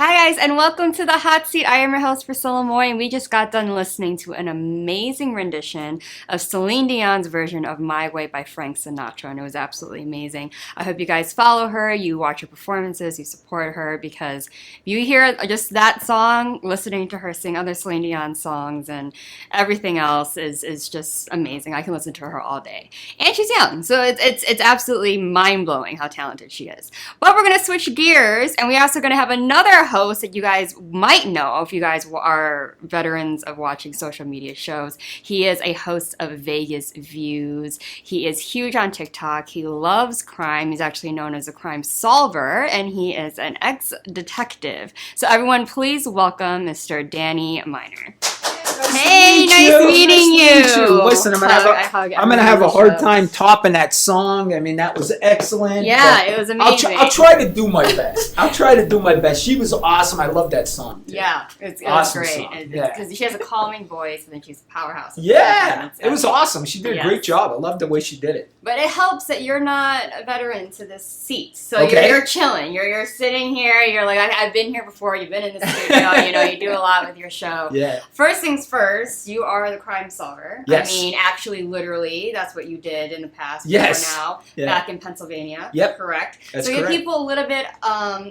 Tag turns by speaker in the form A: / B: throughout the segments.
A: Hi guys, and welcome to the Hot Seat. I am your host, Priscilla, and we just got done listening to an amazing rendition of Celine Dion's version of My Way by Frank Sinatra, and it was absolutely amazing. I hope you guys follow her, you watch her performances, you support her, because if you hear just that song, listening to her sing other Celine Dion songs and everything else is just amazing. I can listen to her all day. And she's young, so it's absolutely mind-blowing how talented she is. But we're going to switch gears, and we're also going to have another host that you guys might know if you guys are veterans of watching social media shows. He is a host of Vegas Views. He is huge on TikTok. He loves crime. He's actually known as a crime solver, and he is an ex-detective. So everyone, please welcome Mr. Danny Miner. Hey, nice meeting you.
B: Listen, I'm gonna have a hard time topping that song. I mean, that was excellent.
A: Yeah, it was amazing.
B: I'll try to do my best. She was awesome. I love that song. Too.
A: Yeah, it
B: awesome
A: was great. Because she has a calming voice, and then she's a powerhouse.
B: Yeah, it was awesome. She did a great job. I love the way she did it.
A: But it helps that you're not a veteran to this seat, so you're chilling. You're sitting here. You're like, I've been here before. You've been in the studio. You do a lot with your show.
B: Yeah.
A: First things first, you are the crime solver.
B: Yes.
A: I mean, actually, literally, that's what you did in the past.
B: Yes.
A: Now, back in Pennsylvania.
B: Yep.
A: Correct.
B: That's
A: so
B: correct.
A: give people a little bit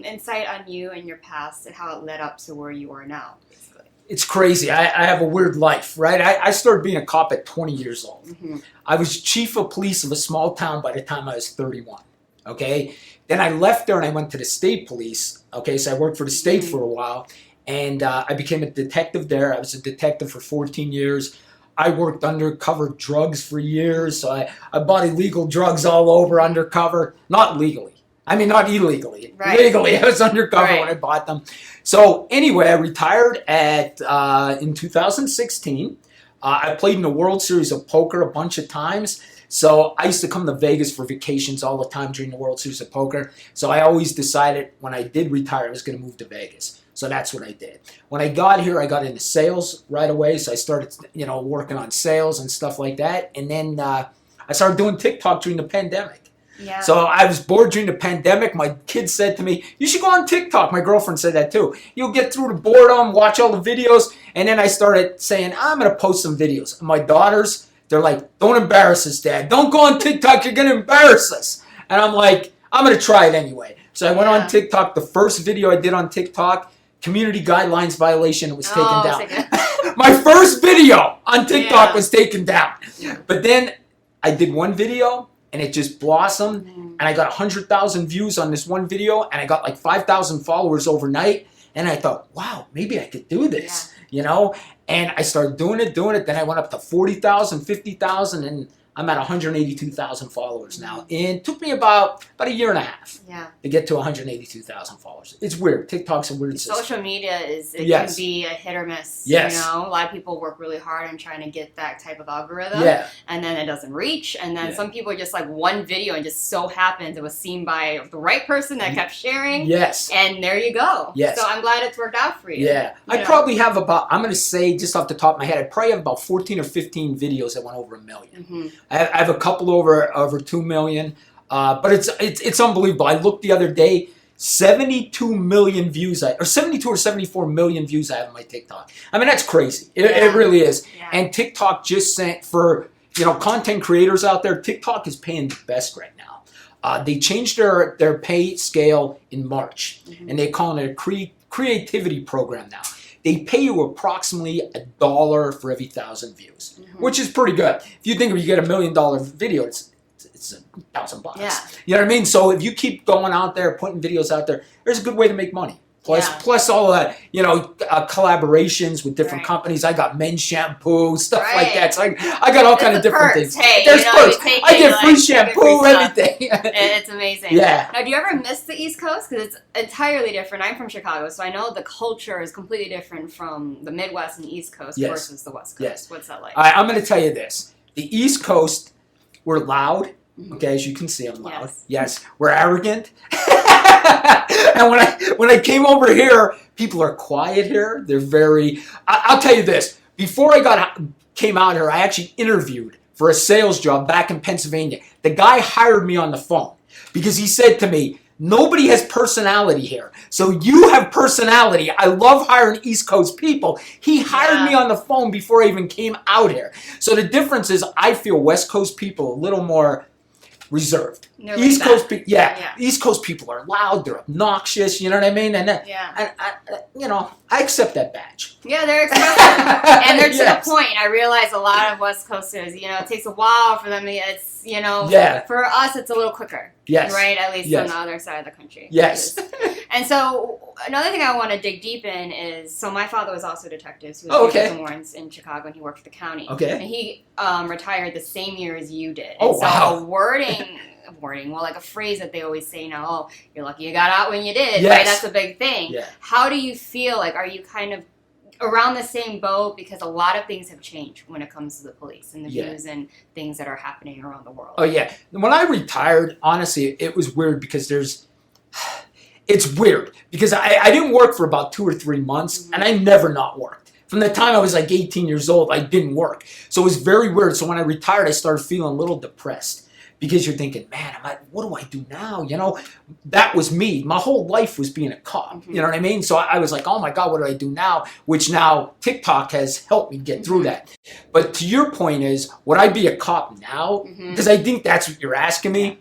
A: insight on you and your past and how it led up to where you are now. Basically.
B: It's crazy. I have a weird life, right? I started being a cop at 20 years old.
A: Mm-hmm.
B: I was chief of police of a small town by the time I was 31. Okay. Then I left there and I went to the state police. Okay. So I worked for the state for a while. And I became a detective there. I was a detective for 14 years. I worked undercover drugs for years. So I bought illegal drugs all over undercover. Not legally. I mean, not illegally.
A: Right.
B: Legally. I was undercover when I bought them. So anyway, I retired in 2016. I played in the World Series of Poker a bunch of times. So I used to come to Vegas for vacations all the time during the World Series of Poker. So I always decided when I did retire, I was going to move to Vegas. So that's what I did. When I got here, I got into sales right away. So I started, working on sales and stuff like that. And then I started doing TikTok during the pandemic.
A: Yeah.
B: So I was bored during the pandemic. My kids said to me, you should go on TikTok. My girlfriend said that too. You'll get through the boredom, watch all the videos. And then I started saying, I'm going to post some videos. And my daughters, they're like, don't embarrass us, Dad. Don't go on TikTok. You're going to embarrass us. And I'm like, I'm going to try it anyway. So I went on TikTok. The first video I did on TikTok, community guidelines violation, was taken down. My first video on TikTok was taken down. Yeah. But then I did one video and it just blossomed. And I got 100,000 views on this one video and I got like 5,000 followers overnight. And I thought, wow, maybe I could do this, And I started doing it. Then I went up to 40,000, 50,000, and I'm at 182,000 followers now. And it took me about a year and a half to get to 182,000 followers. It's weird. TikTok's a weird system.
A: Social media can be a hit or miss.
B: Yes.
A: A lot of people work really hard on trying to get that type of algorithm. And then it doesn't reach. And then some people are just like one video and just so happens it was seen by the right person that kept sharing.
B: Yes.
A: And there you go.
B: Yes.
A: So I'm glad it's worked out for you.
B: Yeah. I probably have I'm going to say just off the top of my head, I probably have about 14 or 15 videos that went over 1 million.
A: Mm-hmm.
B: I have a couple over 2 million, but it's unbelievable. I looked the other day, 72 million views, or 72 or 74 million views I have on my TikTok. I mean, that's crazy. It really is. Yeah. And TikTok just sent for content creators out there. TikTok is paying the best right now. They changed their pay scale in March, and they're calling it a creativity program now. They pay you approximately $1 for every 1,000 views, which is pretty good. If you think if you get $1 million video, it's $1,000.
A: Yeah.
B: You know what I mean? So if you keep going out there, putting videos out there, there's a good way to make money. Plus all that, collaborations with different companies. I got men's shampoo, stuff like that. So I got all kind of different things.
A: Hey,
B: there's perks. I get free shampoo, everything.
A: It's amazing.
B: Yeah.
A: Now, do you ever miss the East Coast? Because it's entirely different. I'm from Chicago, so I know the culture is completely different from the Midwest and the East Coast versus the West Coast.
B: Yes.
A: What's that like?
B: I'm going to tell you this. The East Coast, we're loud. Okay, as you can see, I'm loud. Yes, we're arrogant. And when I came over here, people are quiet here. They're very. I'll tell you this. Before I came out here, I actually interviewed for a sales job back in Pennsylvania. The guy hired me on the phone because he said to me, Nobody has personality here. So you have personality. I love hiring East Coast people. He hired me on the phone before I even came out here. So the difference is I feel West Coast people a little more reserved. East Coast people, East Coast people are loud. They're obnoxious. You know what I mean? And I accept that badge.
A: Yeah, they're expressive, and they're to the point. I realize a lot of West Coasters, it takes a while for them to. It's for us, it's a little quicker.
B: Yes.
A: Right. At least on the other side of the country.
B: Yes.
A: And so another thing I want to dig deep in is my father was also a detective. So he was doing warrants in Chicago, and he worked for the county.
B: Okay.
A: And he retired the same year as you did.
B: Oh,
A: and so
B: wow.
A: a wording, well, like a phrase that they always say now, oh, you're lucky you got out when you did,
B: yes.
A: right? That's a big thing.
B: Yeah.
A: How do you feel? Like, are you kind of around the same boat? Because a lot of things have changed when it comes to the police and the views and things that are happening around the world.
B: Oh, yeah. When I retired, honestly, it was weird because it's weird because I didn't work for about 2 or 3 months, and I never not worked. From the time I was like 18 years old, I didn't work. So it was very weird. So when I retired, I started feeling a little depressed. Because you're thinking, man, what do I do now? That was me. My whole life was being a cop. You know what I mean? So I was like, oh my God, what do I do now? Which now TikTok has helped me get through that. But to your point is, would I be a cop now? Because I think that's what you're asking me.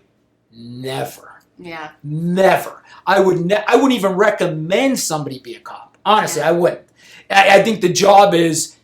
B: Never.
A: Yeah.
B: Never. I wouldn't even recommend somebody be a cop. Honestly, I wouldn't. I think the job is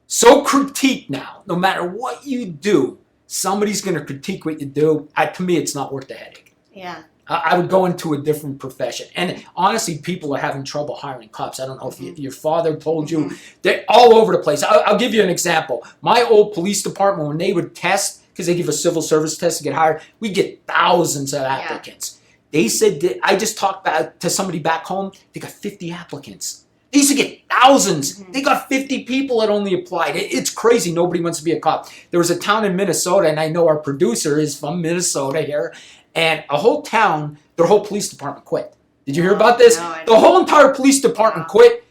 B: so critiqued now. No matter what you do, somebody's going to critique what you do. To me, it's not worth the headache.
A: Yeah.
B: I would go into a different profession. And honestly, people are having trouble hiring cops. I don't know if your father told you. They're all over the place. I'll give you an example. My old police department, when they would test, because they give a civil service test to get hired, we get thousands of applicants. They said, I just talked to somebody back home, they got 50 applicants. They used to get thousands. They got 50 people that only applied. It's crazy. Nobody wants to be a cop. There was a town in Minnesota, and I know our producer is from Minnesota here, and a whole town, their whole police department quit. Did you hear about this?
A: No,
B: the whole entire police department quit.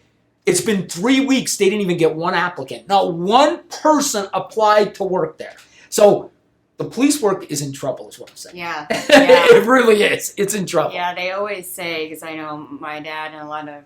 B: It's been 3 weeks. They didn't even get one applicant. Not one person applied to work there. So the police work is in trouble, is what I'm saying.
A: Yeah.
B: It really is. It's in trouble.
A: Yeah, they always say, because I know my dad and a lot of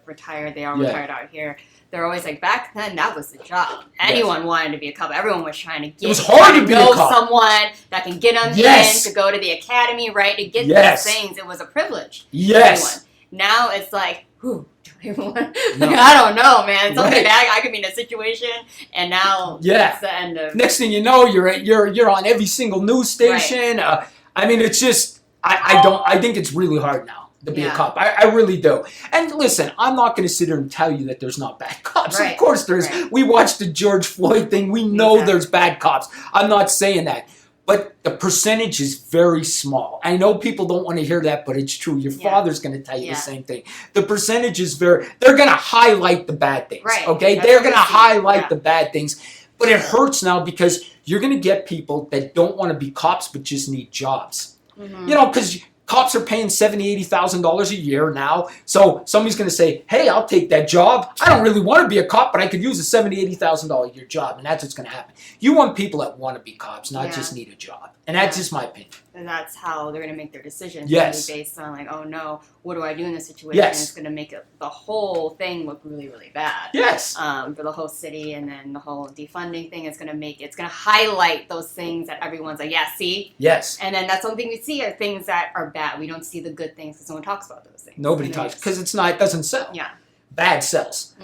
A: they all retired out here. They're always like, back then, that was the job. Anyone wanted to be a cop. Everyone was trying to get.
B: It was hard to be a cop.
A: Someone that can get them in to go to the academy, right? To get these things. It was a privilege.
B: Yes.
A: Now it's like, whew. I don't know, man. Something bad. I could be in a situation, and now it's the end of.
B: Next thing you know, you're on every single news station.
A: Right.
B: I mean, it's just I think it's really hard now to be a cop. I really do. And listen, I'm not going to sit here and tell you that there's not bad cops.
A: Right.
B: Of course there is. Right. We watched the George Floyd thing. We know there's bad cops. I'm not saying that. But the percentage is very small. I know people don't want to hear that, but it's true. Your father's going to tell you the same thing. The percentage is they're going to highlight the bad things.
A: Right.
B: Okay? They're going to highlight the bad things. But it hurts now because you're going to get people that don't want to be cops but just need jobs. Because cops are paying $70,000, $80,000 a year now. So somebody's going to say, hey, I'll take that job. I don't really want to be a cop, but I could use a $70,000, $80,000 a year job. And that's what's going to happen. You want people that want to be cops, not just need a job. And that's just my opinion.
A: And that's how they're going to make their decisions.
B: Yes.
A: Based on like, oh no, what do I do in this situation?
B: Yes.
A: It's going to make the whole thing look really, really bad.
B: Yes.
A: For the whole city, and then the whole defunding thing is going to highlight those things that everyone's like, yeah, see?
B: Yes.
A: And then that's something we see are things that are bad. We don't see the good things because no one talks about those things.
B: Nobody talks because it doesn't sell.
A: Yeah.
B: Bad sells.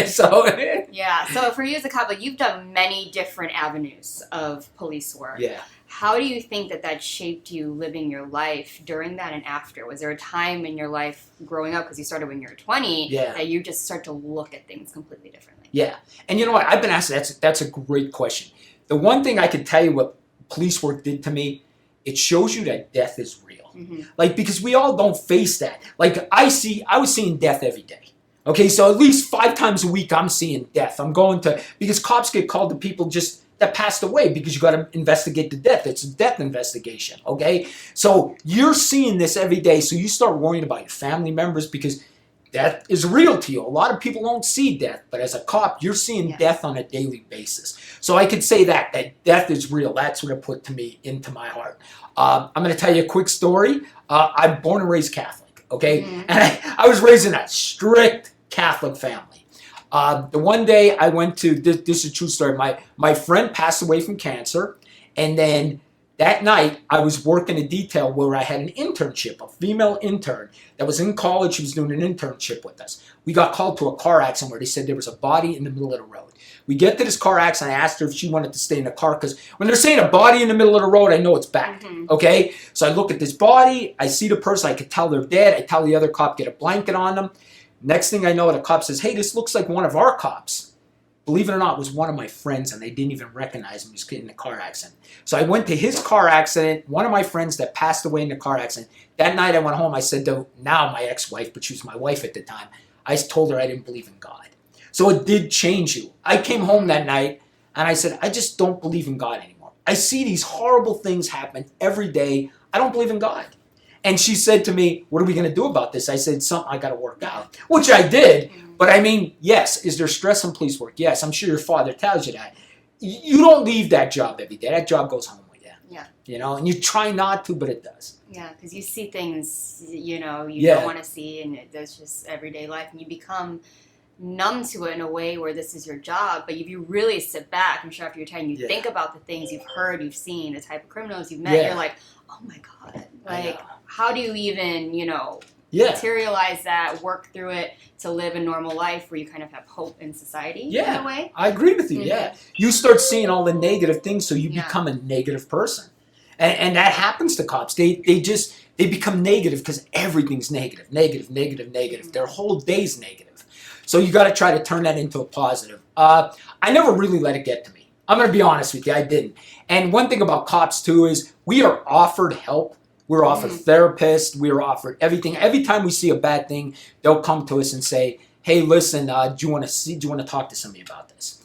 A: So for you as a cop, like, you've done many different avenues of police work.
B: Yeah.
A: How do you think that shaped you living your life during that and after? Was there a time in your life growing up, because you started when you were 20, that you just start to look at things completely differently? Yeah.
B: And you know what? I've been asked that's a great question. The one thing I could tell you what police work did to me, it shows you that death is real. Like, because we all don't face that. Like, I was seeing death every day. Okay, so at least 5 times a week I'm seeing death. Because cops get called to people just that passed away because you got to investigate the death. It's a death investigation, okay? So you're seeing this every day, so you start worrying about your family members because death is real to you. A lot of people don't see death, but as a cop, you're seeing death on a daily basis. So I could say that death is real. That's what it put to me, into my heart. I'm going to tell you a quick story. I'm born and raised Catholic, okay? And I was raised in a strict Catholic family. The one day I went to, this is a true story, my friend passed away from cancer, and then that night, I was working a detail where I had an internship, a female intern that was in college. She was doing an internship with us. We got called to a car accident where they said there was a body in the middle of the road. We get to this car accident. I asked her if she wanted to stay in the car because when they're saying a body in the middle of the road, I know it's bad. Okay? So I look at this body. I see the person. I could tell they're dead. I tell the other cop, get a blanket on them. Next thing I know, the cop says, hey, this looks like one of our cops. Believe it or not, it was one of my friends, and they didn't even recognize him. He was in a car accident. So I went to his car accident, one of my friends that passed away in the car accident. That night I went home. I said to now my ex-wife, but she was my wife at the time, I told her I didn't believe in God. So it did change you. I came home that night, and I said, I just don't believe in God anymore. I see these horrible things happen every day. I don't believe in God. And she said to me, what are we going to do about this? I said, something I got to work out, which I did. But I mean, yes, is there stress in police work? Yes, I'm sure your father tells you that. You don't leave that job every day. That job goes home with you.
A: Yeah.
B: You know, and you try not to, but it does.
A: Yeah, because you see things, you don't want to see, and that's just everyday life. And you become numb to it in a way where this is your job. But if you really sit back, I'm sure after your time, you think about the things you've heard, you've seen, the type of criminals you've met, you're like, oh my God. Like, how do you even, materialize that, work through it to live a normal life where you kind of have hope in society in a way?
B: I agree with you, You start seeing all the negative things, so you become a negative person. And that happens to cops. They become negative because everything's negative. Their whole day's negative. So you got to try to turn that into a positive. I never really let it get to me. I'm going to be honest with you, I didn't. And one thing about cops too is we are offered help. We're offered therapists. We're offered everything. Every time we see a bad thing, they'll come to us and say, hey, listen, do you want to talk to somebody about this?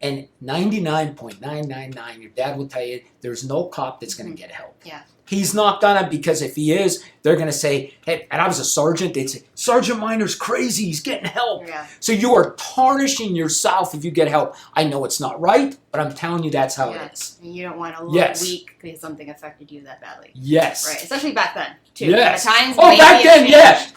B: And 99.999, your dad will tell you, there's no cop that's going to get help.
A: Yeah.
B: He's not gonna, because if he is, they're going to say, hey, and I was a sergeant, they'd say, Sergeant Minor's crazy, he's getting help.
A: Yeah.
B: So you are tarnishing yourself if you get help. I know it's not right, but I'm telling you that's how it is.
A: And you don't want to look weak because something affected you that badly.
B: Yes.
A: Right, especially back then, too.
B: Yes.
A: At times,
B: back then,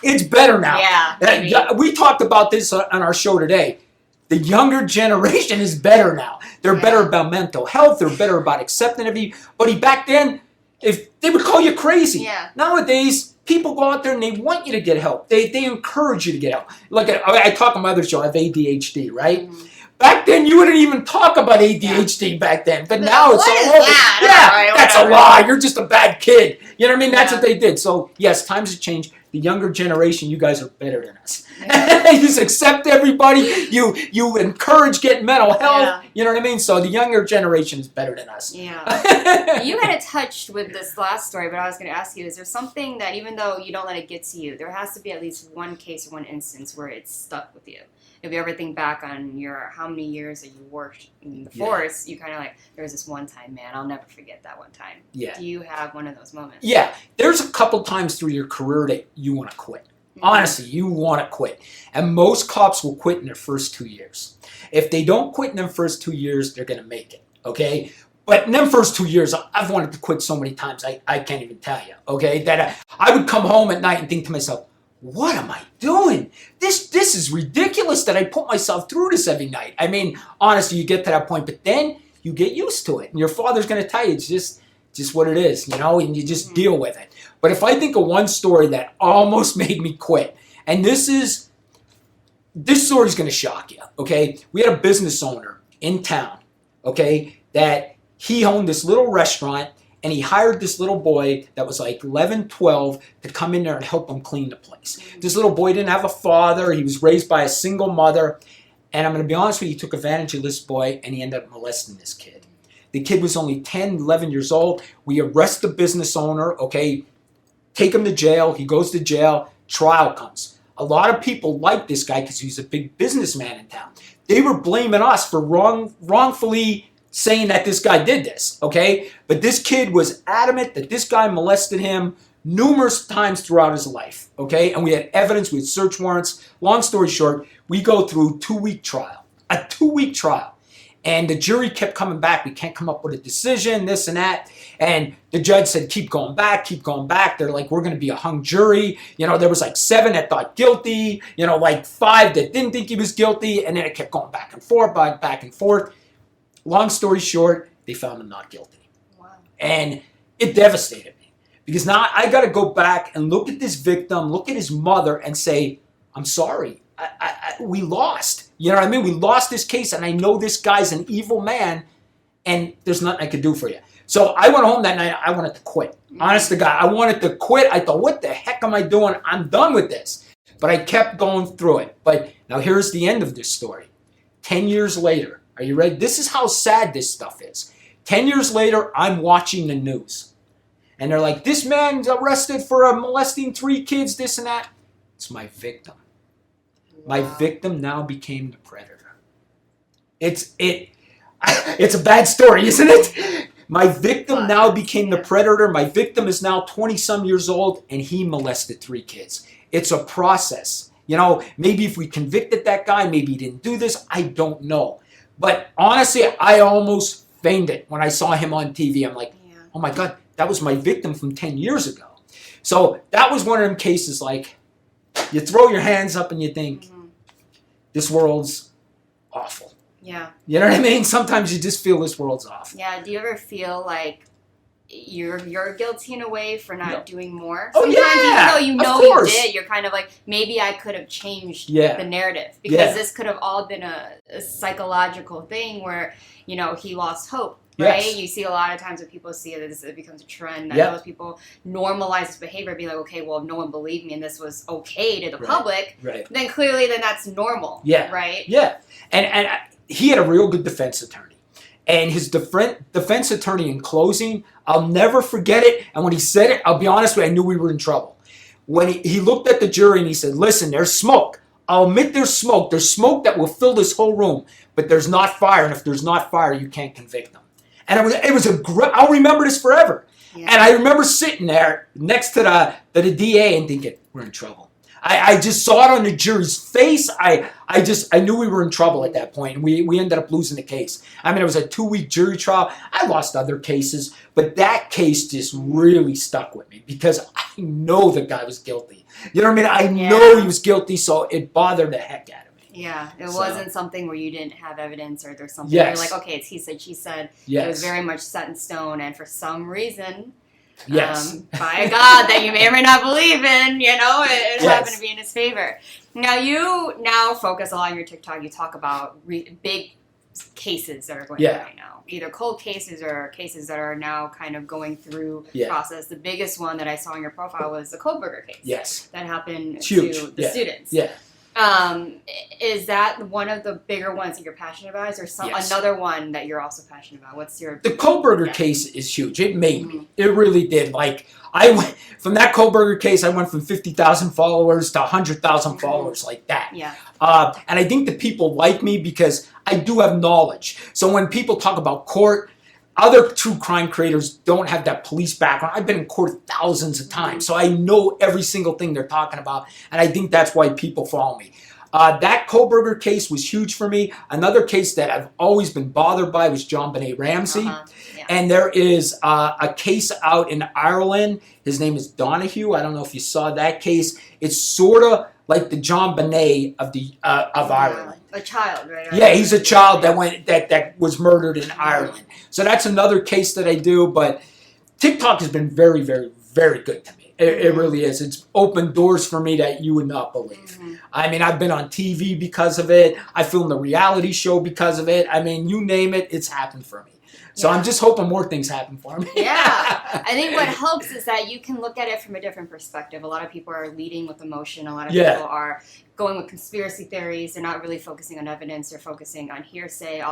B: it's better now.
A: Yeah.
B: We talked about this on our show today. The younger generation is better now. They're better about mental health. They're better about accepting everybody. Back then, if they would call you crazy.
A: Yeah.
B: Nowadays, people go out there and they want you to get help. They encourage you to get help. Look, I talk on my other show, I have ADHD, right? Back then, you wouldn't even talk about ADHD back then. But now it's all over. That's a lie. You're just a bad kid. You know what I mean? That's what they did. So, yes, times have changed. The younger generation, you guys are better than us. You just accept everybody. You encourage getting mental health.
A: Yeah.
B: You know what I mean? So the younger generation is better than us.
A: Yeah. You had it touched with this last story, but I was going to ask you, is there something that even though you don't let it get to you, there has to be at least one case or one instance where it's stuck with you? If you ever think back on your how many years that you worked in the force, you kind of like, there was this one time, man, I'll never forget that one time.
B: Yeah.
A: Do you have one of those moments?
B: Yeah. There's a couple times through your career that you want to quit. Honestly, you want to quit. And most cops will quit in their first 2 years. If they don't quit in their first 2 years, they're going to make it, okay? But in them first 2 years, I've wanted to quit so many times, I can't even tell you, okay? That I would come home at night and think to myself, what am I doing? This is ridiculous that I put myself through this every night. I mean, honestly, you get to that point, but then you get used to it. And your father's going to tell you it's just what it is, and you just deal with it. But if I think of one story that almost made me quit, and this story's going to shock you, okay? We had a business owner in town, okay, that he owned this little restaurant, and he hired this little boy that was like 11, 12 to come in there and help him clean the place. This little boy didn't have a father. He was raised by a single mother. And I'm going to be honest with you, he took advantage of this boy, and he ended up molesting this kid. The kid was only 10, 11 years old. We arrest the business owner, okay, take him to jail. He goes to jail. Trial comes. A lot of people like this guy because he's a big businessman in town. They were blaming us for wrongfully saying that this guy did this, okay? But this kid was adamant that this guy molested him. numerous times throughout his life, okay? And we had evidence, we had search warrants. Long story short, we go through a 2-week trial. And the jury kept coming back. We can't come up with a decision, this and that. And the judge said, keep going back, keep going back. They're like, we're going to be a hung jury. You know, there was like 7 that thought guilty, you know, like 5 that didn't think he was guilty. And then it kept going back and forth, back and forth. Long story short, they found him not guilty.
A: Wow.
B: And it devastated me. Because now I got to go back and look at this victim, look at his mother and say, I'm sorry. We lost. You know what I mean? We lost this case, and I know this guy's an evil man, and there's nothing I could do for you. So I went home that night. I wanted to quit. Honest to God, I wanted to quit. I thought, what the heck am I doing? I'm done with this. But I kept going through it. But now here's the end of this story. 10 years later, are you ready? This is how sad this stuff is. 10 years later, I'm watching the news. And they're like, this man's arrested for molesting 3 kids, this and that. It's my victim. My victim now became the predator. It's a bad story, isn't it? My victim now became the predator. My victim is now 20-some years old, and he molested 3 kids. It's a process. You know, maybe if we convicted that guy, maybe he didn't do this. I don't know. But honestly, I almost fainted when I saw him on TV. I'm like, oh my God, that was my victim from 10 years ago. So that was one of them cases like, you throw your hands up and you think, this world's awful.
A: Yeah.
B: You know what I mean? Sometimes you just feel this world's awful.
A: Yeah. Do you ever feel like you're guilty in a way for not doing more?
B: Oh,
A: Sometimes, even though you did, you're kind of like, maybe I could have changed the narrative. Because this could have all been a psychological thing where, you know, he lost hope. Right? Yes. You see a lot of times when people see it, it becomes a trend that those people normalize this behavior, be like, okay, well, if no one believed me and this was okay to the public, then clearly that's normal. Yeah. Right?
B: Yeah. And he had a real good defense attorney. And his defense attorney in closing, I'll never forget it. And when he said it, I'll be honest with you, I knew we were in trouble. When he looked at the jury and he said, listen, there's smoke. I'll admit there's smoke. There's smoke that will fill this whole room, but there's not fire. And if there's not fire, you can't convict them. And I'll remember this forever. Yeah. And I remember sitting there next to the DA and thinking, we're in trouble. I just saw it on the jury's face. I knew we were in trouble at that point. And we ended up losing the case. I mean, it was a 2-week jury trial. I lost other cases, but that case just really stuck with me because I know the guy was guilty. You know what I mean? I know he was guilty, so it bothered the heck out of me.
A: Yeah, it wasn't something where you didn't have evidence or there's something where you're like, okay, it's he said, she said. It was very much set in stone, and for some reason, by a God that you may or may not believe in, you know, it happened to be in his favor. Now, you focus a lot on your TikTok. You talk about big cases that are going on right now, either cold cases or cases that are now kind of going through process. The biggest one that I saw on your profile was the Kohlberger case. Yes. That happened to the students. Yeah. Is that one of the bigger ones that you're passionate about? Is there another one that you're also passionate about? What's your...
B: The Kohlberger case is huge. It made me. It really did. Like, from that Kohlberger case, I went from 50,000 followers to 100,000 followers like that. Yeah. And I think that people like me because I do have knowledge. So when people talk about court, other true crime creators don't have that police background. I've been in court thousands of times, so I know every single thing they're talking about, and I think that's why people follow me. That Kohlberger case was huge for me. Another case that I've always been bothered by was John Benet Ramsey. And there is a case out in Ireland. His name is Donahue. I don't know if you saw that case. It's sort of like the John Benet of Ireland.
A: A child, right?
B: Yeah, he's a child that was murdered in Ireland. So that's another case that I do. But TikTok has been very, very, very good to me. It really is. It's opened doors for me that you would not believe. I mean, I've been on TV because of it. I filmed a reality show because of it. I mean, you name it, it's happened for me. So I'm just hoping more things happen for me.
A: I think what helps is that you can look at it from a different perspective. A lot of people are leading with emotion. A lot of people are going with conspiracy theories. They're not really focusing on evidence. They're focusing on hearsay,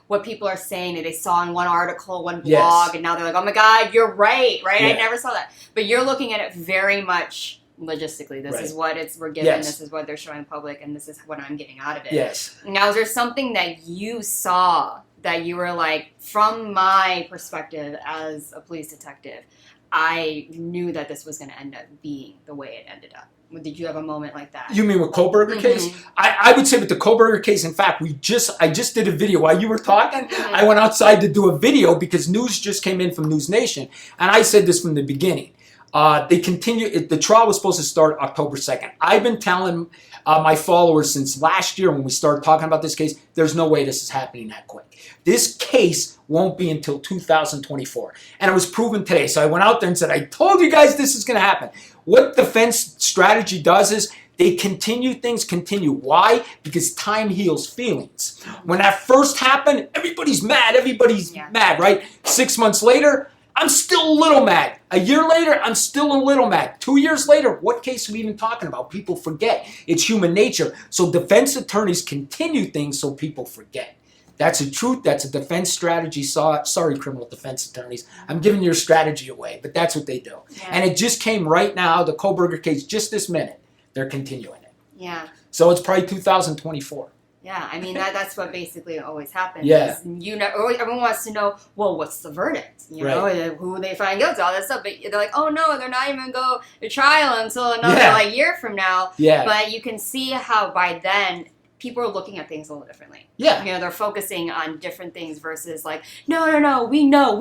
A: what people are saying that they saw in one article, one blog, and now they're like, oh my God, you're right? I never saw that. But you're looking at it very much logistically. This is what we're given, this is what they're showing the public, and this is what I'm getting out of it. Now, is there something that you saw that you were like, from my perspective as a police detective, I knew that this was going to end up being the way it ended up. Did you have a moment like that?
B: You mean with Kohlberger case? I would say with the Kohlberger case, in fact, I just did a video while you were talking. I went outside to do a video because news just came in from News Nation, and I said this from the beginning. The trial was supposed to start October 2nd. I've been telling my followers since last year when we started talking about this case, there's no way this is happening that quick. This case won't be until 2024. And it was proven today. So I went out there and said, I told you guys this is going to happen. What defense strategy does is they continue. Why? Because time heals feelings. When that first happened, everybody's mad. Everybody's mad, right? 6 months later, I'm still a little mad. A year later, I'm still a little mad. 2 years later, what case are we even talking about? People forget. It's human nature. So defense attorneys continue things so people forget. That's the truth. That's a defense strategy. Sorry, criminal defense attorneys. I'm giving your strategy away, but that's what they do. Yeah. And it just came right now, the Kohlberger case, just this minute. They're continuing it.
A: Yeah.
B: So it's probably 2024.
A: Yeah, I mean, that's what basically always happens.
B: Yeah.
A: Everyone wants to know, well, what's the verdict? You know, who they find guilty, all that stuff. But they're like, oh, no, they're not even going to trial until another year from now. Yeah. But you can see how by then people are looking at things a little differently.
B: Yeah.
A: You know, they're focusing on different things versus like, no, we know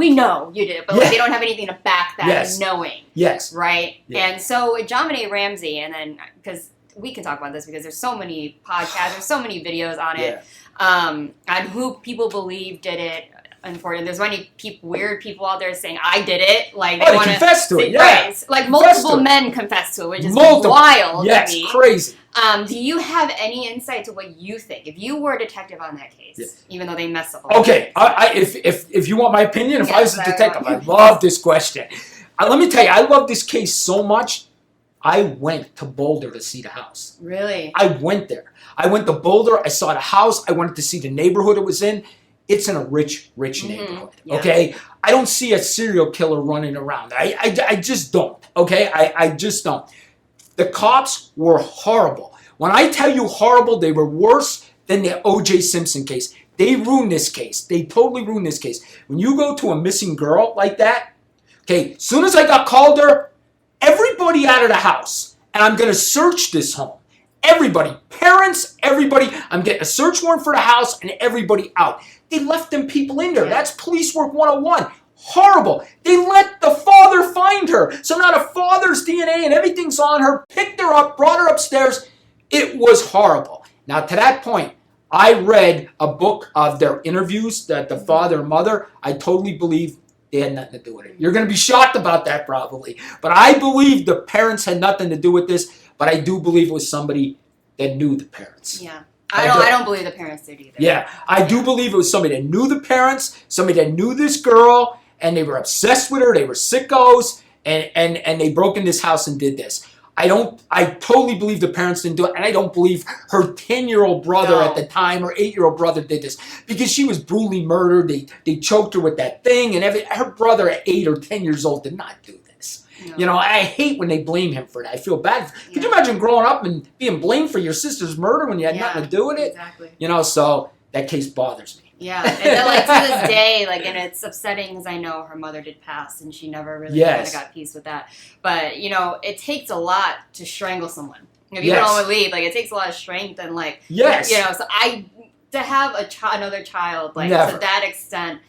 A: you did it. But like, they don't have anything to back that knowing.
B: Yes.
A: Right?
B: Yeah.
A: And so with JonBenet Ramsey, and then, because we can talk about this because there's so many podcasts, there's so many videos on it, on who people believe did it. Unfortunately, there's many weird people out there saying I did it. Like
B: they confess to it. Yeah.
A: Right. Like multiple men confess to it, which is wild.
B: Yes,
A: to me.
B: Crazy.
A: Do you have any insight to what you think if you were a detective on that case, even though they messed up?
B: Okay, if you want my opinion, if I was a detective, I love this question. Let me tell you, I love this case so much. I went to Boulder to see the house.
A: Really?
B: I went there. I went to Boulder. I saw the house. I wanted to see the neighborhood it was in. It's in a rich neighborhood, okay? I don't see a serial killer running around. I just don't, okay? I just don't. The cops were horrible. When I tell you horrible, they were worse than the O.J. Simpson case. They ruined this case. They totally ruined this case. When you go to a missing girl like that, okay, as soon as I got called her, everybody out of the house, and I'm going to search this home. Everybody, parents, everybody, I'm getting a search warrant for the house and everybody out. They left them people in there. That's police work 101. Horrible. They let the father find her. So now the father's DNA and everything's on her, picked her up, brought her upstairs. It was horrible. Now to that point, I read a book of their interviews, that the father and mother, I totally believe they had nothing to do with it. You're going to be shocked about that probably. But I believe the parents had nothing to do with this. But I do believe it was somebody that knew the parents.
A: Yeah. I don't believe the parents did either.
B: Yeah. I do believe it was somebody that knew the parents, somebody that knew this girl, and they were obsessed with her. They were sickos, and they broke in this house and did this. I totally believe the parents didn't do it, and I don't believe her 10-year-old brother at the time, or 8-year-old brother did this, because she was brutally murdered. They choked her with that thing, and her brother at 8 or 10 years old did not do this. No. You know, I hate when they blame him for that. I feel bad. Could you imagine growing up and being blamed for your sister's murder when you had nothing to do with it?
A: Exactly.
B: You know, so that case bothers me.
A: Yeah, and then, like, to this day, like, and it's upsetting because I know her mother did pass, and she never really kind of got peace with that. But, you know, it takes a lot to strangle someone. If you don't believe, like, it takes a lot of strength and, like, you know, so to have another child, like, to that extent,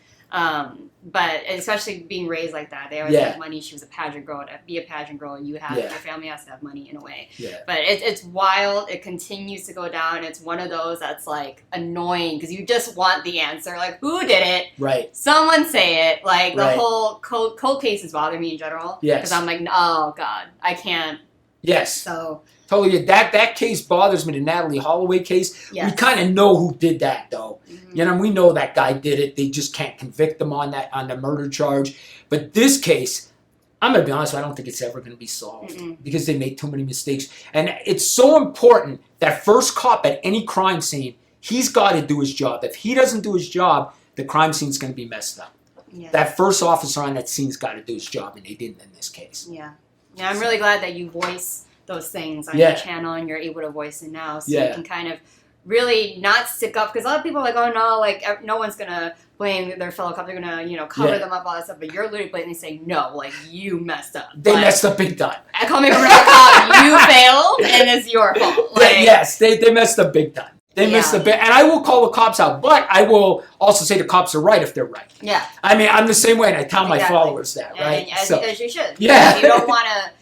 A: but especially being raised like that, they always have money. She was a pageant girl. To be a pageant girl, your family has to have money in a way. Yeah. But it's wild. It continues to go down. It's one of those that's like annoying because you just want the answer. Like, who did it?
B: Right.
A: Someone say it. Like, the whole cold cases bother me in general.
B: Yes.
A: Because I'm like, oh God, I can't.
B: Yes.
A: So.
B: Totally. That case bothers me, the Natalie Holloway case. Yes. We kind of know who did that, though. Mm-hmm. You know, we know that guy did it. They just can't convict him on the murder charge. But this case, I'm going to be honest, I don't think it's ever going to be solved because they made too many mistakes. And it's so important that first cop at any crime scene, he's got to do his job. If he doesn't do his job, the crime scene's going to be messed up. Yeah. That first officer on that scene's got to do his job, and they didn't in this case.
A: Yeah. Yeah, I'm really glad that you voice those things on your channel and you're able to voice it now, so you can kind of really not stick up, because a lot of people are like, oh no, like no one's gonna blame their fellow cop, they're gonna, you know, cover them up, all that stuff, but you're literally blatantly saying, no, like, you messed up.
B: They messed up big time.
A: I call me from another cop, you failed, and it's your fault. Like,
B: yes, they messed up big time. They missed a bit, and I will call the cops out, but I will also say the cops are right if they're right.
A: Yeah.
B: I mean, I'm the same way, and I tell my followers that, right?
A: And as you should.
B: Yeah.
A: You don't want to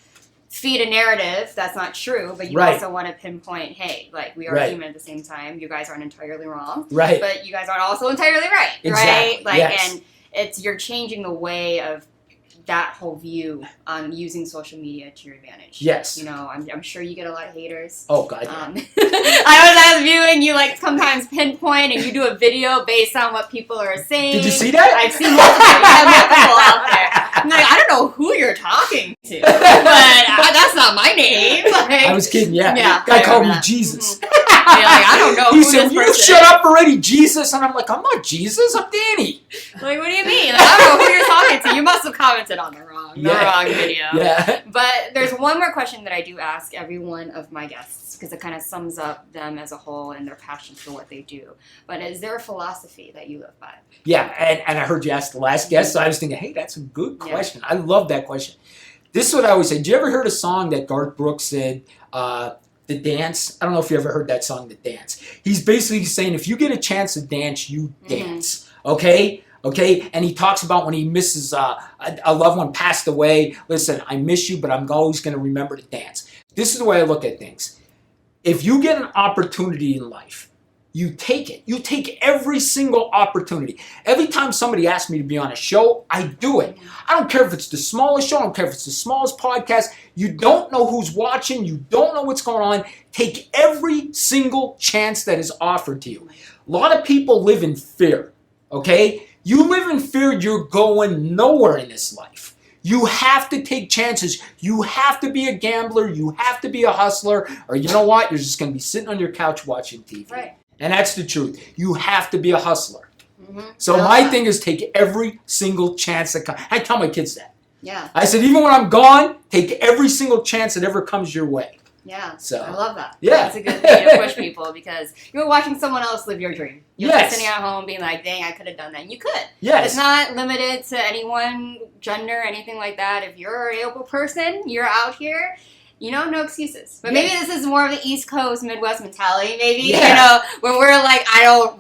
A: feed a narrative that's not true, but you also want to pinpoint, hey, like, we are human at the same time. You guys aren't entirely wrong.
B: Right.
A: But you guys aren't also entirely right.
B: Exactly.
A: Right? Like,
B: yes.
A: And you're changing the way of that whole view on using social media to your advantage.
B: Yes.
A: You know, I'm sure you get a lot of haters.
B: Oh, God.
A: I was viewing you, like, sometimes pinpoint, and you do a video based on what people are saying.
B: Did you see that?
A: I've seen multiple. You have multiple out there. I'm like, I don't know who you're talking to, but that's not my name. Like,
B: I was kidding, yeah. Guy
A: I
B: called me
A: that.
B: Jesus.
A: Yeah, like, I don't know
B: He
A: who
B: said,
A: this
B: "Will you
A: person
B: shut
A: is."
B: up already, Jesus?" And I'm like, "I'm not Jesus, I'm Danny."
A: Like, what do you mean? Like, I don't know who you're talking to. You must have commented on the wrong video.
B: Yeah.
A: But there's one more question that I do ask every one of my guests, because it kind of sums up them as a whole and their passion for what they do. But is there a philosophy that you live by?
B: Yeah, and I heard you ask the last guest, so I was thinking, hey, that's a good question. I love that question. This is what I always say. Did you ever hear a song that Garth Brooks said, The Dance? I don't know if you ever heard that song, The Dance. He's basically saying, if you get a chance to dance, you dance. Okay? Okay? And he talks about when he misses a loved one passed away. Listen, I miss you, but I'm always going to remember to dance. This is the way I look at things. If you get an opportunity in life, you take it. You take every single opportunity. Every time somebody asks me to be on a show, I do it. I don't care if it's the smallest show. I don't care if it's the smallest podcast. You don't know who's watching. You don't know what's going on. Take every single chance that is offered to you. A lot of people live in fear, okay? You live in fear, you're going nowhere in this life. You have to take chances. You have to be a gambler. You have to be a hustler. Or you know what? You're just going to be sitting on your couch watching TV.
A: Right.
B: And that's the truth. You have to be a hustler. So my thing is take every single chance that comes. I tell my kids that.
A: Yeah.
B: I said, even when I'm gone, take every single chance that ever comes your way.
A: Yeah.
B: So
A: I love that.
B: Yeah.
A: That's a good thing to push people, because you're watching someone else live your dream. You're
B: Yes.
A: sitting at home being like, dang, I could have done that. And you could.
B: Yes.
A: It's not limited to any one gender, anything like that. If you're an able person, you're out here, you know, no excuses. But maybe this is more of the East Coast, Midwest mentality, maybe, you know, when we're like,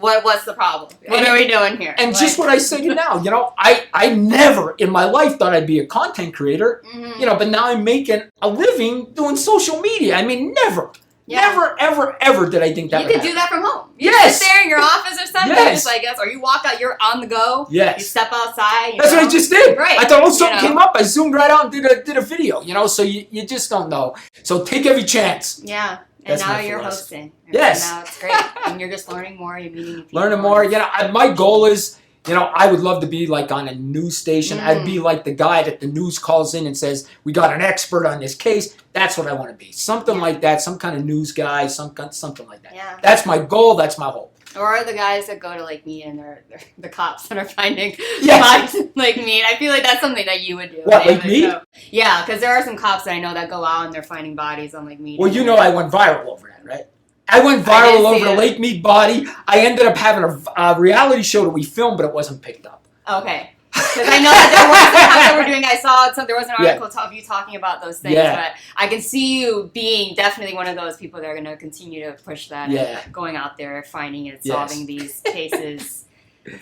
A: what's the problem? What are we doing here?
B: And
A: like,
B: just what I say now, you know, I never in my life thought I'd be a content creator, you know, but now I'm making a living doing social media. I mean, never. Never, ever, ever did I think that
A: you
B: would
A: could do
B: happen.
A: that from home. You
B: Yes.
A: sit there in your office or something,
B: Yes.
A: just like us, or you walk out, you're on the go.
B: Yes.
A: You step outside.
B: That's what I just did.
A: Right.
B: I thought, oh, something came up. I zoomed right out and did a video, you know, so you just don't know. So take every chance.
A: Yeah. And
B: That's
A: now
B: my
A: you're
B: philosophy.
A: hosting.
B: Yes.
A: And now it's great. And you're just learning more. You're meeting new people.
B: Learning more. You know, my goal is, you know, I would love to be like on a news station. I'd be like the guy that the news calls in and says, we got an expert on this case. That's what I want to be. Something like that. Some kind of news guy. Something like that.
A: Yeah.
B: That's my goal. That's my hope.
A: Or the guys that go to like me and they're the cops that are finding
B: Yes.
A: bodies like me. And I feel like that's something that you would do.
B: What, like me?
A: So, yeah, because there are some cops that I know that go out and they're finding bodies on like me.
B: Well, you know I went viral over that, right? I went
A: I didn't
B: viral
A: see
B: over the
A: it.
B: Lake Mead body. I ended up having a reality show that we filmed, but it wasn't picked up.
A: Okay. Because I know that there was some cops that were doing, I saw there was an article of you talking about those things, but I can see you being definitely one of those people that are going to continue to push that and going out there, finding it, solving these cases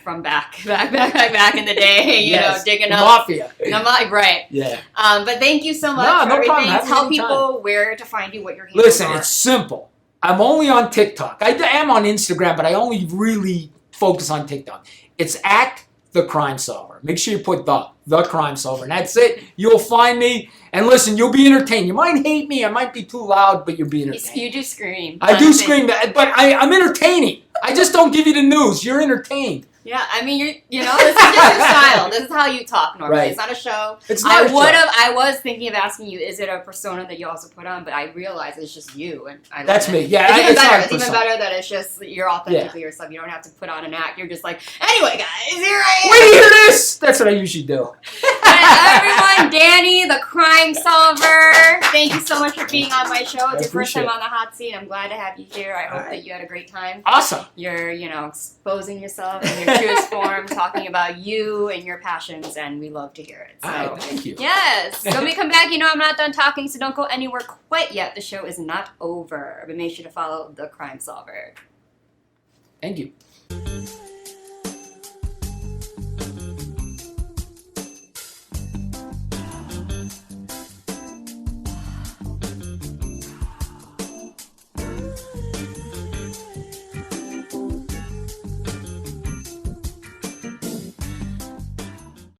A: from back in the day, you know, digging
B: the
A: up.
B: mafia.
A: Right.
B: Yeah.
A: But thank you so much for
B: No
A: everything.
B: problem. Have a
A: Tell
B: good
A: people where to find you, what your handles
B: Listen,
A: are.
B: it's simple. I'm only on TikTok. I am on Instagram, but I only really focus on TikTok. It's at The Crime Solver. Make sure you put the Crime Solver. And that's it. You'll find me. And listen, you'll be entertained. You might hate me. I might be too loud, but you'll be entertained.
A: You do scream.
B: I do scream, but I'm entertaining. I just don't give you the news. You're entertained.
A: Yeah, I mean, you know, this is just your style. This is how you talk normally.
B: Right.
A: It's not a show.
B: It's not a show.
A: I was thinking of asking you, is it a persona that you also put on? But I realized it's just you, and I love
B: That's
A: it.
B: me. Yeah,
A: it's even better.
B: not a
A: It's even
B: persona.
A: better that it's just you're authentically yourself. You don't have to put on an act. You're just like, anyway, guys, here I am.
B: Wait to hear this. That's what I usually do.
A: Everyone, on, Danny, the crime solver. Thank you so much for being on my show. It's your first time on the hot seat. I'm glad to have you here. I hope that you had a great time.
B: Awesome.
A: You're, exposing yourself in your truest form, talking about you and your passions, and we love to hear it. So,
B: All right, thank you.
A: Yes. So when we come back, I'm not done talking, so don't go anywhere quite yet. The show is not over, but make sure to follow the crime solver.
B: Thank you.